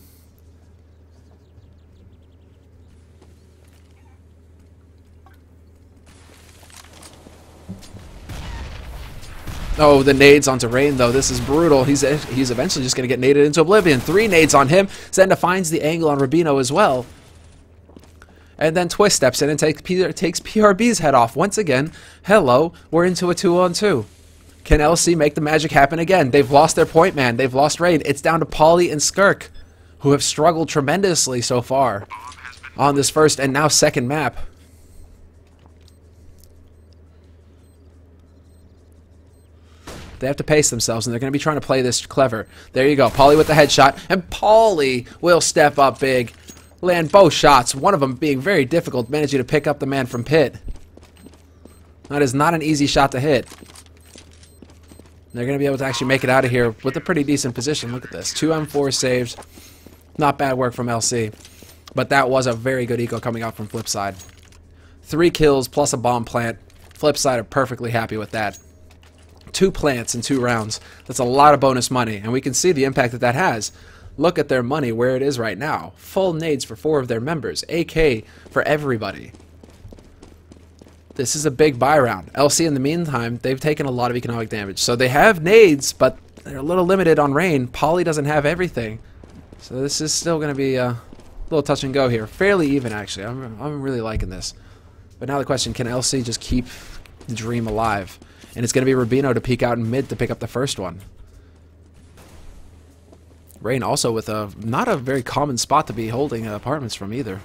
S1: Oh, the nades onto Rain, though. This is brutal. He's eventually just going to get naded into oblivion. 3 nades on him. Zenda finds the angle on Rubino as well. And then Twist steps in and takes PRB's head off. Once again, hello, we're into a 2-on-2. Can LC make the magic happen again? They've lost their point man. They've lost Rain. It's down to Polly and Skirk, who have struggled tremendously so far on this first and now second map. They have to pace themselves, and they're going to be trying to play this clever. There you go. Polly with the headshot, and Polly will step up big. Land both shots, one of them being very difficult, managing to pick up the man from pit. That is not an easy shot to hit. They're going to be able to actually make it out of here with a pretty decent position. Look at this. 2 M4 saves. Not bad work from LC. But that was a very good eco coming out from FLIPSIDE. 3 kills plus a bomb plant. FLIPSIDE are perfectly happy with that. 2 plants in 2 rounds. That's a lot of bonus money, and we can see the impact that that has. Look at their money where it is right now. Full nades for 4 of their members. AK for everybody. This is a big buy round. LC, in the meantime, they've taken a lot of economic damage. So they have nades, but they're a little limited on Rain. Polly doesn't have everything. So this is still going to be a little touch and go here. Fairly even, actually. I'm really liking this. But now the question, can LC just keep the dream alive? And it's going to be Rubino to peek out in mid to pick up the first one. Rain also with a not a very common spot to be holding apartments from either.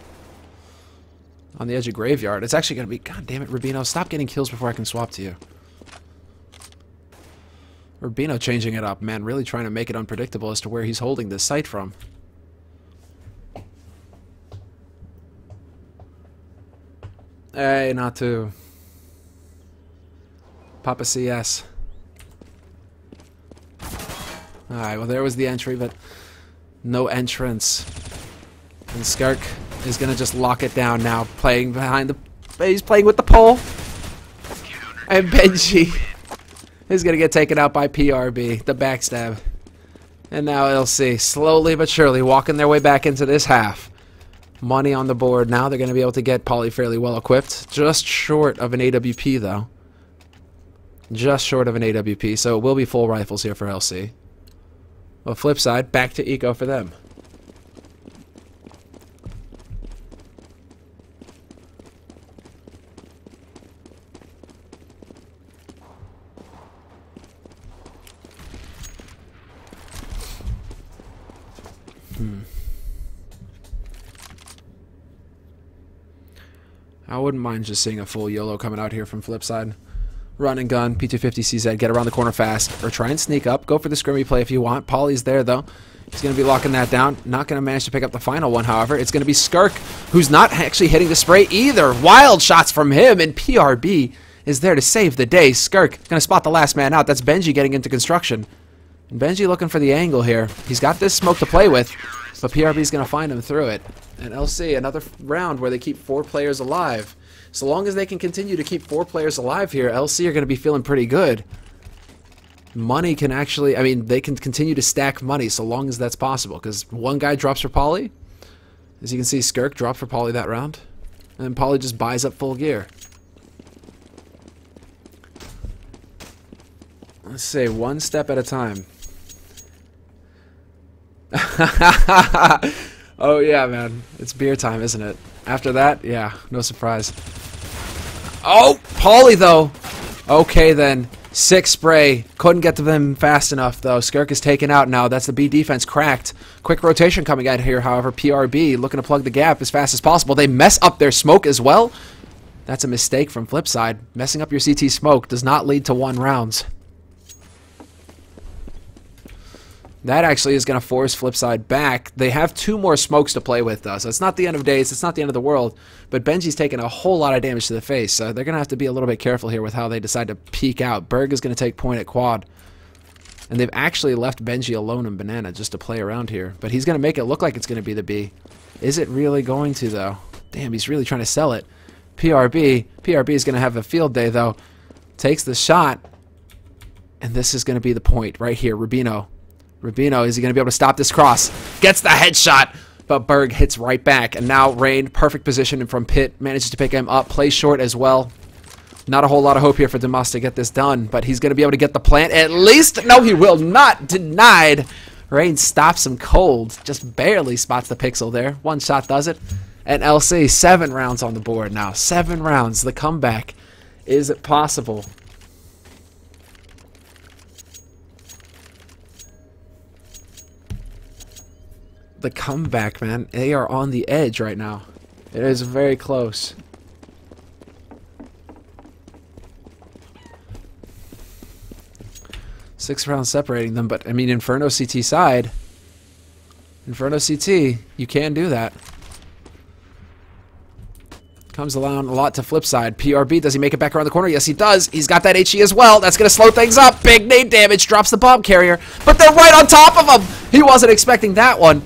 S1: On the edge of Graveyard. It's actually going to be... God damn it, Rubino. Stop getting kills before I can swap to you. Rubino changing it up, man. Really trying to make it unpredictable as to where he's holding this site from. Hey, not to. Papa CS. Alright, well there was the entry, but no entrance. And Skirk is going to just lock it down now, playing behind the... He's playing with the pole. And Benji is going to get taken out by PRB, the backstab. And now LC, slowly but surely, walking their way back into this half. Money on the board. Now they're going to be able to get Poly fairly well equipped. Just short of an AWP, though. Just short of an AWP, so it will be full rifles here for LC. Well, flip side, back to Eco for them. I wouldn't mind just seeing a full YOLO coming out here from Flipside. Run and gun, P250CZ, get around the corner fast, or try and sneak up. Go for the scrimmy play if you want. Poly's there, though. He's going to be locking that down. Not going to manage to pick up the final one, however. It's going to be Skirk, who's not actually hitting the spray either. Wild shots from him, and PRB is there to save the day. Skirk going to spot the last man out. That's Benji getting into construction. And Benji looking for the angle here. He's got this smoke to play with, but PRB is going to find him through it. And LC, another round where they keep 4 players alive. So long as they can continue to keep 4 players alive here, LC are going to be feeling pretty good. Money can actually, I mean, they can continue to stack money so long as that's possible. Because one guy drops for Poly. As you can see, Skirk dropped for Poly that round. And then Poly just buys up full gear. Let's say one step at a time. Oh yeah, man. It's beer time, isn't it? After that, yeah, no surprise. Oh, Poly though. Okay then. 6 spray. Couldn't get to them fast enough though. Skirk is taken out now. That's the B defense cracked. Quick rotation coming out here, however. PRB looking to plug the gap as fast as possible. They mess up their smoke as well. That's a mistake from Flipside. Messing up your CT smoke does not lead to 1 rounds. That actually is going to force Flipside back. They have 2 more smokes to play with, though, so it's not the end of days. It's not the end of the world. But Benji's taking a whole lot of damage to the face, so they're going to have to be a little bit careful here with how they decide to peek out. Berg is going to take point at quad. And they've actually left Benji alone in Banana just to play around here. But he's going to make it look like it's going to be the B. Is it really going to, though? Damn, he's really trying to sell it. PRB is going to have a field day, though. Takes the shot. And this is going to be the point right here. Rubino, is he going to be able to stop this cross? Gets the headshot, but Berg hits right back. And now Rain, perfect position from Pit, manages to pick him up. Plays short as well. Not a whole lot of hope here for Demas to get this done, but he's going to be able to get the plant at least. No, he will not. Denied. Rain stops him cold. Just barely spots the pixel there. 1 shot does it. And LC, 7 rounds on the board now. 7 rounds. The comeback. Is it possible? The comeback, man. They are on the edge right now. It is very close. Six rounds separating them, but I mean, Inferno CT side. Inferno CT, you can do that. Comes along a lot to Flipside. PRB, does he make it back around the corner? Yes, he does. He's got that HE as well. That's going to slow things up. Big nade damage. Drops the bomb carrier. But they're right on top of him. He wasn't expecting that one.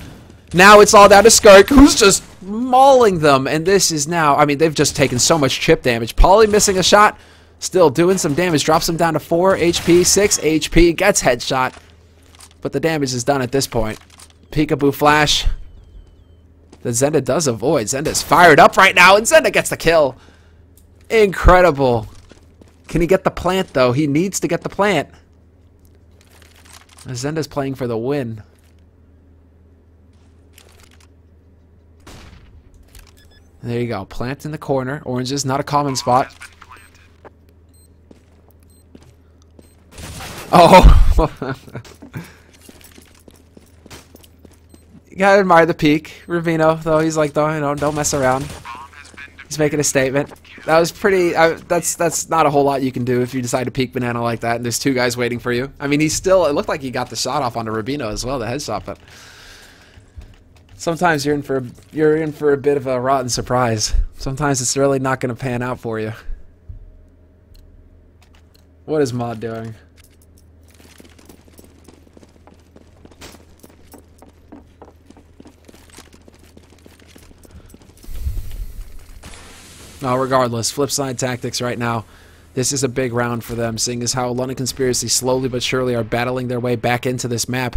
S1: Now it's all down to Skirk, who's just mauling them. And this is now, I mean, they've just taken so much chip damage. Poly missing a shot. Still doing some damage. Drops him down to 4 HP, 6 HP. Gets headshot. But the damage is done at this point. Peekaboo flash. The Zenda does avoid. Zenda's fired up right now, and Zenda gets the kill. Incredible. Can he get the plant, though? He needs to get the plant. Zenda's playing for the win. There you go. Plant in the corner. Orange is not a common spot. Oh. You gotta admire the peek. Rubino, though, he's like, don't mess around. He's making a statement. That was pretty. That's not a whole lot you can do if you decide to peek banana like that, and there's two guys waiting for you. I mean, he's still. It looked like he got the shot off onto Rubino as well, the headshot, but sometimes you're in for a bit of a rotten surprise. Sometimes it's really not going to pan out for you. What is Mod doing? No, regardless, FLIPSIDE tactics right now. This is a big round for them, seeing as how London Conspiracy slowly but surely are battling their way back into this map.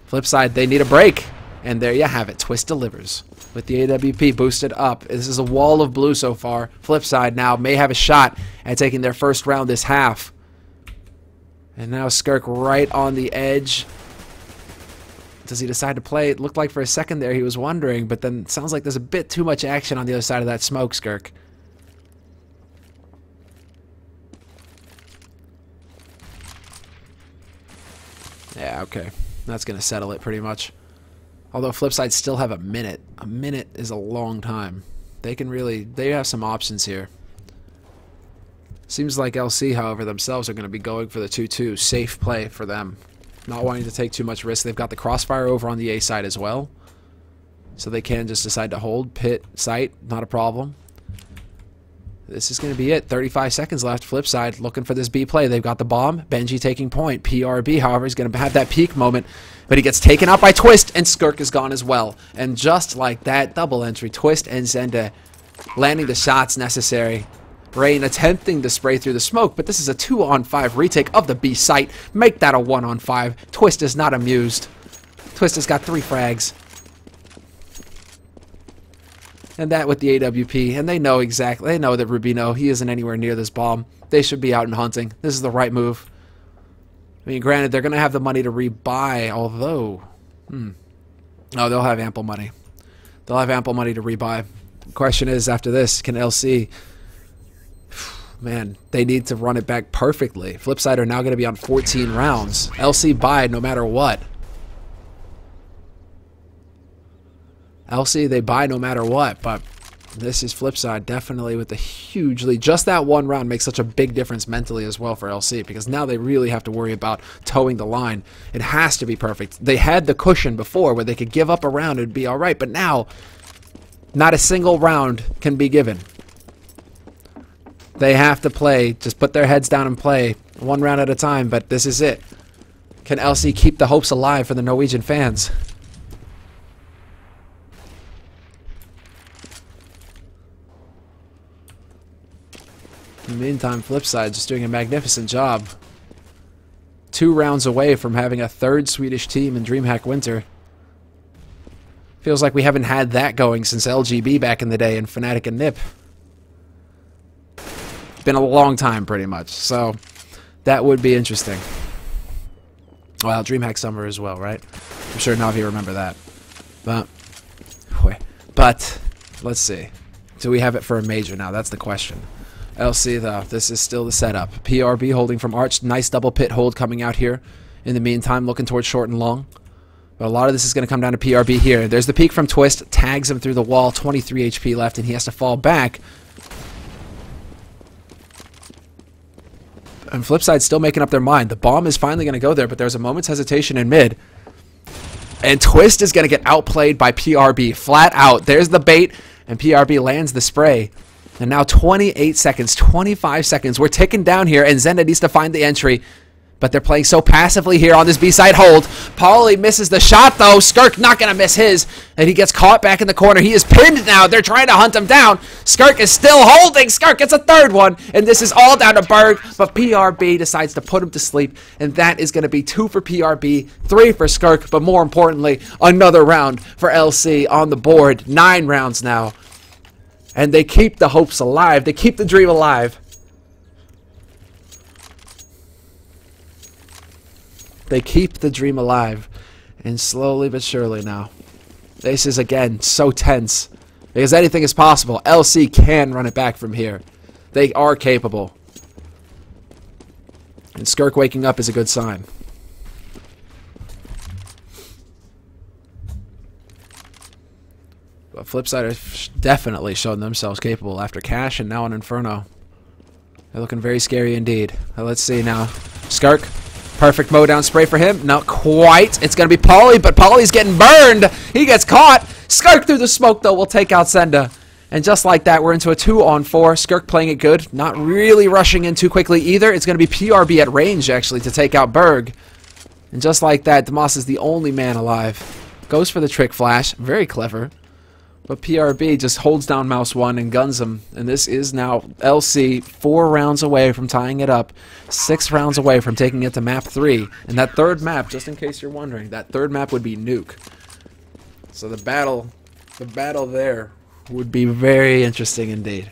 S1: FLIPSIDE, they need a break. And there you have it. Twist delivers. With the AWP boosted up. This is a wall of blue so far. FLIPSIDE now may have a shot at taking their first round this half. And now Skirk right on the edge. Does he decide to play? It looked like for a second there he was wondering, but then it sounds like there's a bit too much action on the other side of that smoke, Skirk. Yeah, okay. That's going to settle it pretty much. Although FLIPSIDE still have a minute. A minute is a long time. They have some options here. Seems like LC, however, themselves are going to be going for the 2-2. Safe play for them. Not wanting to take too much risk. They've got the crossfire over on the A side as well. So they can just decide to hold. Pit, sight, not a problem. This is going to be it. 35 seconds left. FLIPSIDE looking for this B play. They've got the bomb. Benji taking point. PRB, however, is going to have that peak moment. But he gets taken out by Twist, and Skirk is gone as well. And just like that, double entry. Twist and Zenda landing the shots necessary. Rain attempting to spray through the smoke, but this is a 2-on-5 retake of the B site. Make that a 1-on-5. Twist is not amused. Twist has got 3 frags. And that with the AWP, and they know exactly, they know that Rubino, he isn't anywhere near this bomb. They should be out and hunting. This is the right move. I mean, granted, they're going to have the money to rebuy, although, oh, they'll have ample money. They'll have ample money to rebuy. The question is, after this, can LC, man, they need to run it back perfectly. FLIPSIDE are now going to be on 14 rounds. LC buy no matter what. LC, they buy no matter what, but this is FLIPSIDE definitely with a huge lead. Just that one round makes such a big difference mentally as well for LC, because now they really have to worry about towing the line. It has to be perfect. They had the cushion before where they could give up a round and it'd be all right, but now not a single round can be given. They have to play, just put their heads down and play one round at a time, but this is it. Can LC keep the hopes alive for the Norwegian fans? In the meantime, FLIPSIDE just doing a magnificent job. 2 rounds away from having a 3rd Swedish team in Dreamhack Winter. Feels like we haven't had that going since LGB back in the day and Fnatic and NiP. Been a long time, pretty much. So, that would be interesting. Well, Dreamhack Summer as well, right? I'm sure Navi remember that. But, let's see. Do we have it for a major now? That's the question. LC, though, this is still the setup. PRB holding from Arch. Nice double pit hold coming out here. In the meantime, looking towards short and long. But a lot of this is going to come down to PRB here. There's the peek from Twist. Tags him through the wall. 23 HP left, and he has to fall back. And FLIPSIDE still making up their mind. The bomb is finally going to go there, but there's a moment's hesitation in mid. And Twist is going to get outplayed by PRB. Flat out. There's the bait, and PRB lands the spray. And now 28 seconds, 25 seconds. We're ticking down here, and Zenda needs to find the entry. But they're playing so passively here on this B-side hold. Pauly misses the shot, though. Skirk not going to miss his. And he gets caught back in the corner. He is pinned now. They're trying to hunt him down. Skirk is still holding. Skirk gets a 3rd one. And this is all down to Berg. But PRB decides to put him to sleep. And that is going to be 2 for PRB, 3 for Skirk. But more importantly, another round for LC on the board. 9 rounds now. And they keep the hopes alive. They keep the dream alive. They keep the dream alive. And slowly but surely now. This is, again, so tense. Because anything is possible. LC can run it back from here. They are capable. And Skirk waking up is a good sign. FLIPSIDE have definitely shown themselves capable after Cash and now an Inferno. They're looking very scary indeed. Let's see now. Skirk. Perfect mow down spray for him. Not quite. It's going to be Pauly, but Pauly's getting burned. He gets caught. Skirk through the smoke, though, will take out Senda. And just like that, we're into a 2-on-4. Skirk playing it good. Not really rushing in too quickly either. It's going to be PRB at range, actually, to take out Berg. And just like that, Damas is the only man alive. Goes for the trick flash. Very clever. But PRB just holds down mouse 1 and guns him. And this is now LC 4 rounds away from tying it up. 6 rounds away from taking it to map 3. And that third map, just in case you're wondering, that third map would be Nuke. So the battle there would be very interesting indeed.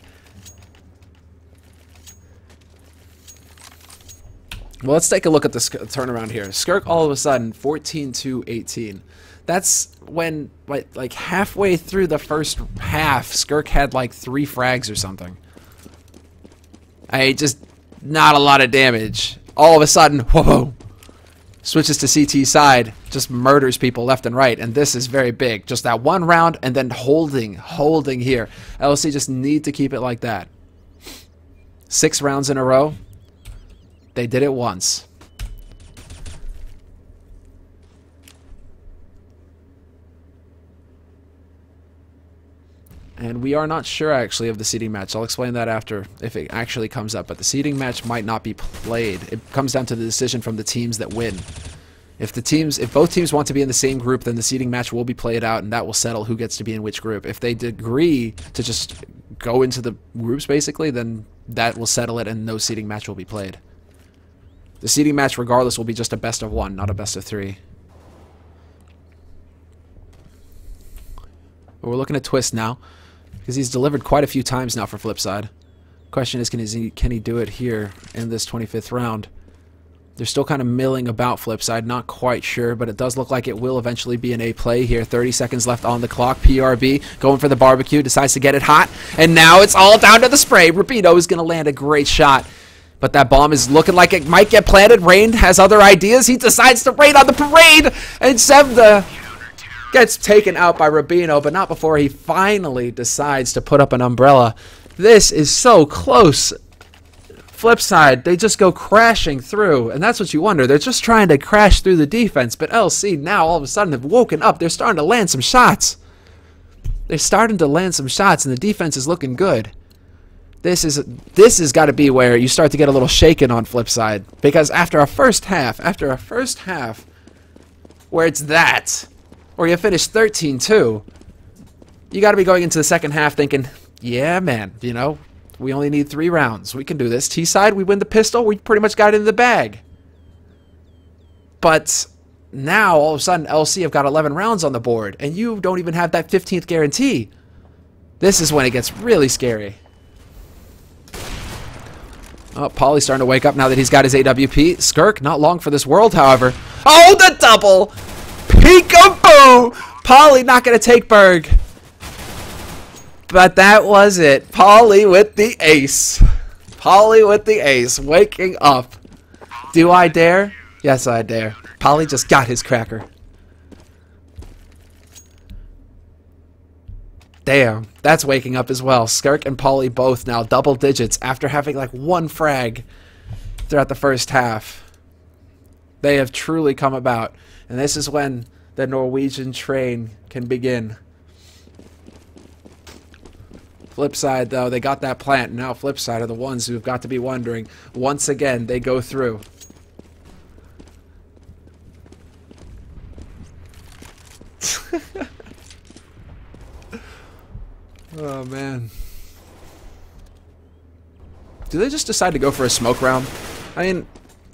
S1: Well, let's take a look at this turnaround here. Skirk all of a sudden 14-18. That's when, like halfway through the first half, Skirk had like 3 frags or something. Just not a lot of damage. All of a sudden, whoa, switches to CT side, just murders people left and right, and this is very big. Just that one round and then holding here. LC just need to keep it like that. 6 rounds in a row. They did it once. And we are not sure, actually, of the seeding match. I'll explain that after, if it actually comes up. But the seeding match might not be played. It comes down to the decision from the teams that win. If both teams want to be in the same group, then the seeding match will be played out, and that will settle who gets to be in which group. If they agree to just go into the groups, basically, then that will settle it, and no seeding match will be played. The seeding match, regardless, will be just a best of 1, not a best of 3. But we're looking at Twist now, because he's delivered quite a few times now for FLIPSIDE. Question is, can he do it here in this 25th round? They're still kind of milling about FLIPSIDE, not quite sure, but it does look like it will eventually be an A play here. 30 seconds left on the clock. PRB going for the barbecue, decides to get it hot, and now it's all down to the spray. Rubino is going to land a great shot, but that bomb is looking like it might get planted. Rain has other ideas. He decides to rain on the parade, and Sevda gets taken out by Rubino, but not before he finally decides to put up an umbrella. This is so close. FLIPSIDE, they just go crashing through, and that's what you wonder. They're just trying to crash through the defense, but LC now all of a sudden have woken up. They're starting to land some shots. They're starting to land some shots, and the defense is looking good. This has got to be where you start to get a little shaken on FLIPSIDE, because after a first half where it's that, or you finish 13-2, you got to be going into the second half thinking, yeah, man, you know, we only need 3 rounds. We can do this. T-side, we win the pistol. We pretty much got it in the bag. But now, all of a sudden, LC have got 11 rounds on the board, and you don't even have that 15th guarantee. This is when it gets really scary. Oh, Pauly's starting to wake up now that he's got his AWP. Skirk, not long for this world, however. Oh, the double! Peekaboo! Pauly not going to take Berg. But that was it. Pauly with the ace. Pauly with the ace. Waking up. Do I dare? Yes, I dare. Pauly just got his cracker. Damn. That's waking up as well. Skirk and Pauly both now double digits after having like 1 frag throughout the first half. They have truly come about. And this is when the Norwegian train can begin. FLIPSIDE, though, they got that plant. Now FLIPSIDE are the ones who've got to be wondering. Once again, they go through. Oh, man. Do they just decide to go for a smoke round? I mean,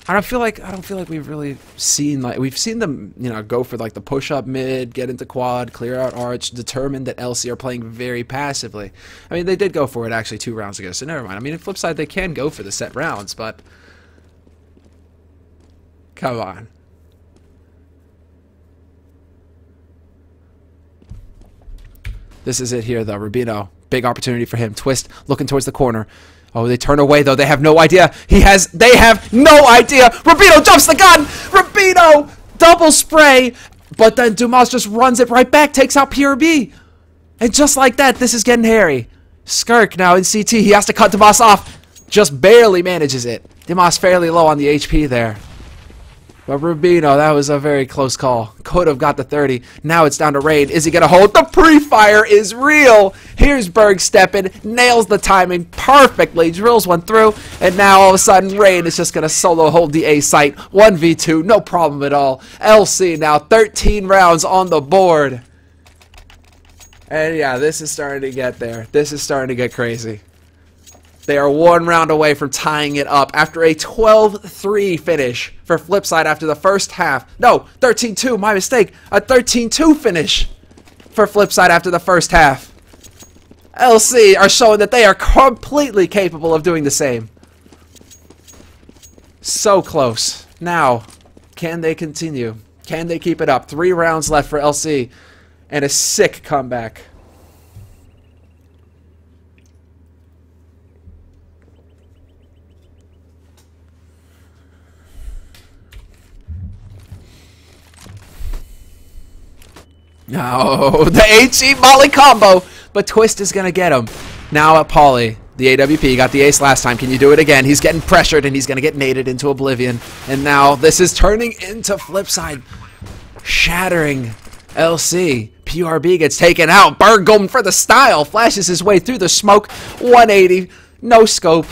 S1: I don't feel like we've really seen, like, we've seen them, you know, go for like the push up mid, get into quad, clear out arch, determine that LC are playing very passively. I mean, they did go for it actually 2 rounds ago, so never mind. I mean, in FLIPSIDE, they can go for the set rounds, but come on. This is it here, though. Rubino, big opportunity for him. Twist looking towards the corner. Oh, they turn away, though. They have no idea. They have no idea. Rubino jumps the gun. Rubino, double spray. But then Dumas just runs it right back, takes out PRB. And just like that, this is getting hairy. Skirk now in CT. He has to cut Demas off. Just barely manages it. Demas fairly low on the HP there. But Rubino, that was a very close call. Could have got the 30. Now it's down to Rain. Is he going to hold? The pre-fire is real. Here's Berg stepping. Nails the timing perfectly. Drills one through. And now all of a sudden, Rain is just going to solo hold the A site. 1v2. No problem at all. LC now 13 rounds on the board. And yeah, this is starting to get there. This is starting to get crazy. They are 1 round away from tying it up after a 12-3 finish for FLIPSIDE after the first half. No, 13-2, my mistake. A 13-2 finish for FLIPSIDE after the first half. LC are showing that they are completely capable of doing the same. So close. Now, can they continue? Can they keep it up? 3 rounds left for LC and a sick comeback. No, the HE Molly combo, but Twist is going to get him. Now at Pauly, the AWP got the ace last time. Can you do it again? He's getting pressured, and he's going to get naded into oblivion. And now this is turning into FLIPSIDE, shattering LC. PRB gets taken out. Berg going for the style, flashes his way through the smoke. 180, no scope.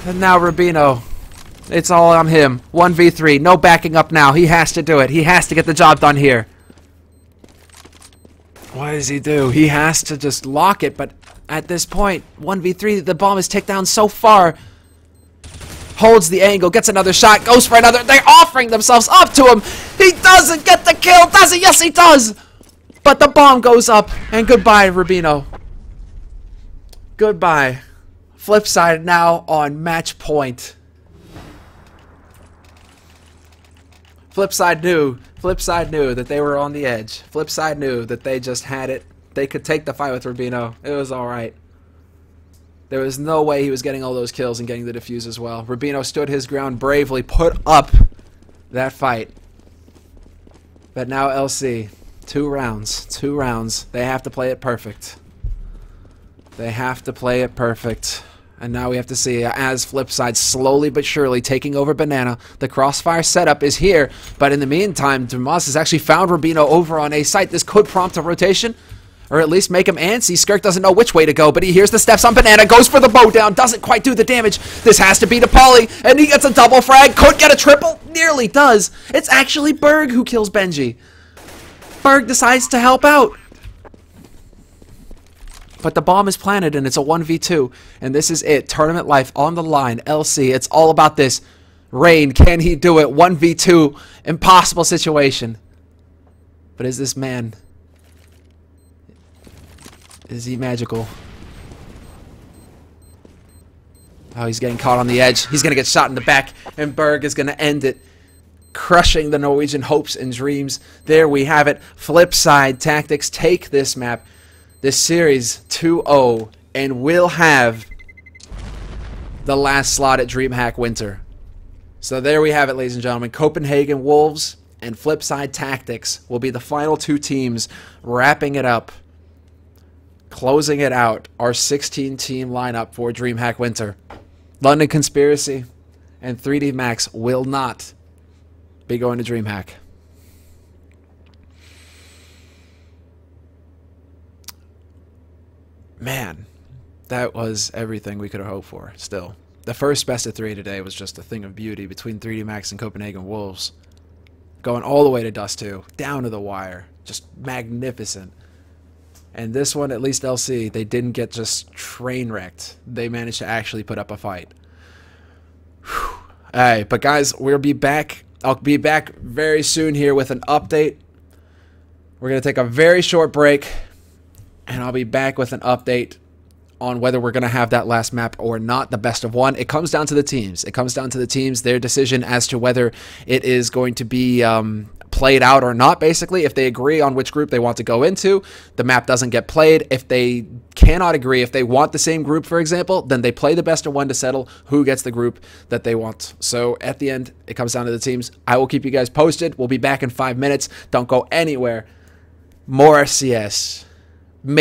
S1: And now Rubino. It's all on him. 1v3. No backing up now. He has to do it. He has to get the job done here. What does he do? He has to just lock it, but at this point, 1v3, the bomb is ticked down so far. Holds the angle, gets another shot, goes for another. They're offering themselves up to him. He doesn't get the kill, does he? Yes, he does. But the bomb goes up, and goodbye, Rubino. Goodbye. FLIPSIDE now on match point. FLIPSIDE knew that they were on the edge. FLIPSIDE knew that they just had it. They could take the fight with Rubino. It was alright. There was no way he was getting all those kills and getting the defuse as well. Rubino stood his ground bravely, put up that fight. But now LC, 2 rounds. 2 rounds. They have to play it perfect. They have to play it perfect. And now we have to see as FLIPSIDE slowly but surely taking over Banana. The crossfire setup is here, but in the meantime, Demas has actually found Rubino over on A site. This could prompt a rotation, or at least make him antsy. Skirk doesn't know which way to go, but he hears the steps on Banana, goes for the bow down, doesn't quite do the damage. This has to be to Pauly, and he gets a double frag, could get a triple, nearly does. It's actually Berg who kills Benji. Berg decides to help out. But the bomb is planted, and it's a 1v2. And this is it. Tournament life on the line. LC, it's all about this. Rain, can he do it? 1v2. Impossible situation. But is this man... is he magical? Oh, he's getting caught on the edge. He's going to get shot in the back. And Berg is going to end it. Crushing the Norwegian hopes and dreams. There we have it. FLIPSIDE Tactics take this map. This series 2-0, and we'll have the last slot at Dreamhack Winter. So there we have it, ladies and gentlemen. Copenhagen Wolves and FLIPSIDE Tactics will be the final 2 teams wrapping it up, closing it out, our 16-team lineup for Dreamhack Winter. London Conspiracy and 3D Max will not be going to Dreamhack. Man, that was everything we could have hoped for, still. The first best of 3 today was just a thing of beauty between 3D Max and Copenhagen Wolves. Going all the way to Dust 2, down to the wire. Just magnificent. And this one, at least LC, they didn't get just train wrecked. They managed to actually put up a fight. Alright, but guys, we'll be back. I'll be back very soon here with an update. We're going to take a very short break. And I'll be back with an update on whether we're going to have that last map or not, the best of 1. It comes down to the teams. It comes down to the teams, their decision as to whether it is going to be played out or not, basically. If they agree on which group they want to go into, the map doesn't get played. If they cannot agree, if they want the same group, for example, then they play the best of 1 to settle who gets the group that they want. So at the end, it comes down to the teams. I will keep you guys posted. We'll be back in 5 minutes. Don't go anywhere. more SCS.